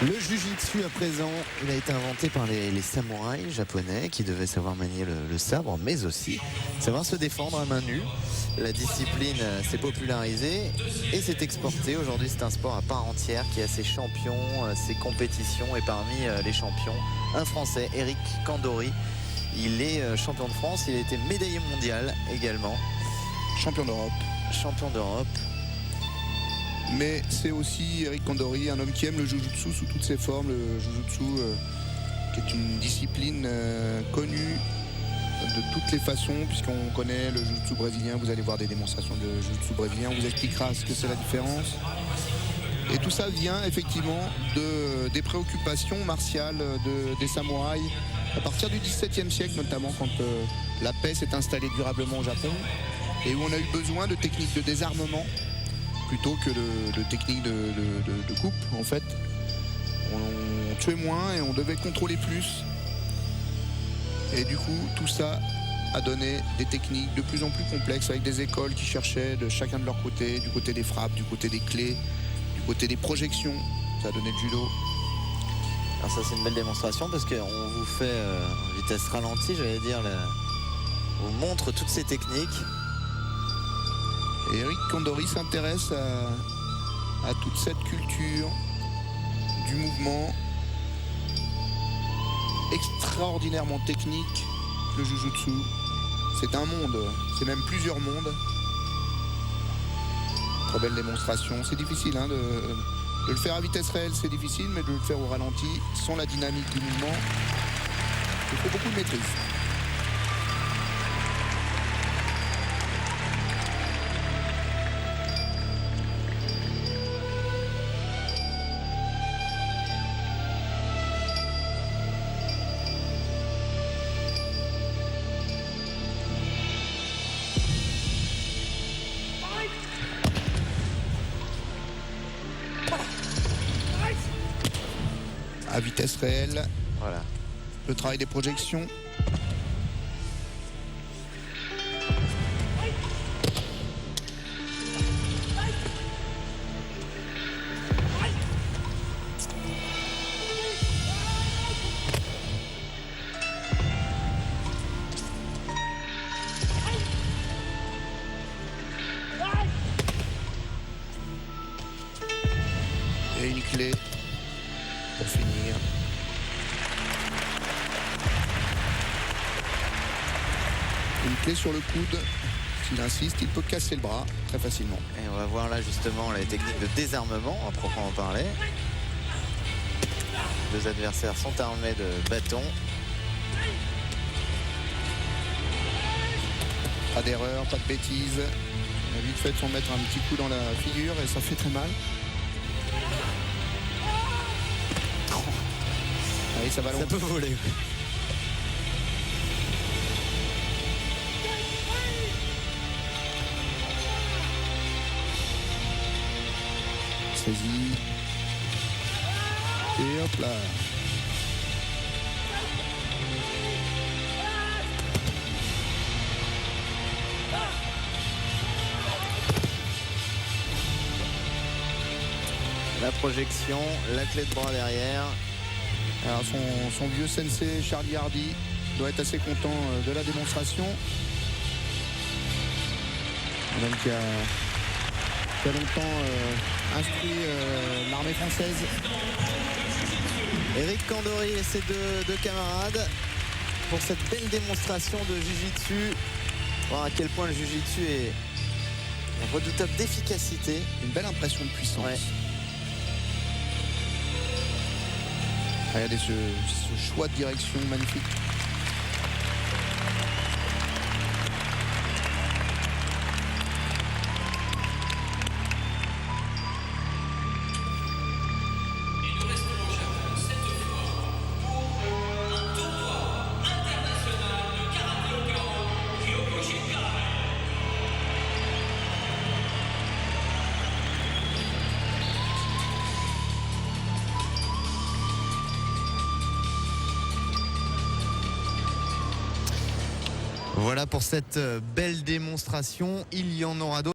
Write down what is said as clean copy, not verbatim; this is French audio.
Le Jiu-Jitsu à présent, il a été inventé par les samouraïs japonais qui devaient savoir manier le sabre, mais aussi savoir se défendre à main nue. La discipline s'est popularisée et s'est exportée. Aujourd'hui, c'est un sport à part entière qui a ses champions, ses compétitions. Et parmi les champions, un Français, Eric Kandori. Il est champion de France, il a été médaillé mondial également. Champion d'Europe. Champion d'Europe. Mais c'est aussi Eric Kandori, un homme qui aime le Jiu-Jitsu sous toutes ses formes. Le Jiu-Jitsu qui est une discipline connue de toutes les façons, puisqu'on connaît le Jiu-Jitsu brésilien. Vous allez voir des démonstrations de Jiu-Jitsu brésilien. On vous expliquera ce que c'est la différence. Et tout ça vient effectivement des préoccupations martiales des samouraïs à partir du XVIIe siècle, notamment quand la paix s'est installée durablement au Japon et où on a eu besoin de techniques de désarmement plutôt que de techniques de coupe. En fait, on tuait moins et on devait contrôler plus. Et du coup, tout ça a donné des techniques de plus en plus complexes avec des écoles qui cherchaient de chacun de leur côté, du côté des frappes, du côté des clés, du côté des projections. Ça a donné le judo. Alors ça, c'est une belle démonstration parce qu'on vous fait en vitesse ralentie, j'allais dire, on vous montre toutes ces techniques. Et Eric Kandori s'intéresse à toute cette culture du mouvement extraordinairement technique. Le Jiu-Jitsu, c'est un monde, c'est même plusieurs mondes. Très belle démonstration. C'est difficile de le faire à vitesse réelle, c'est difficile, mais de le faire au ralenti, sans la dynamique du mouvement, il faut beaucoup de maîtrise. À vitesse réelle, Voilà. le travail des projections. Et une clé pour finir. Une clé sur le coude. S'il insiste, il peut casser le bras très facilement. Et on va voir là justement les techniques de désarmement à proprement parler. Deux adversaires sont armés de bâtons. Pas d'erreur, pas de bêtises. On a vite fait de s'en mettre un petit coup dans la figure et ça fait très mal. Allez, ça va long. Ça peut voler. Saisie. Et hop là. La projection, la clé de bras derrière. Alors son vieux sensei Charlie Hardy doit être assez content de la démonstration. Un homme qui a longtemps instruit l'armée française. Eric Kandori et ses deux camarades pour cette belle démonstration de Jiu-Jitsu. Voir à quel point le Jiu-Jitsu est redoutable d'efficacité. Une belle impression de puissance. Ouais. Regardez ce choix de direction magnifique. Voilà pour cette belle démonstration. Il y en aura d'autres.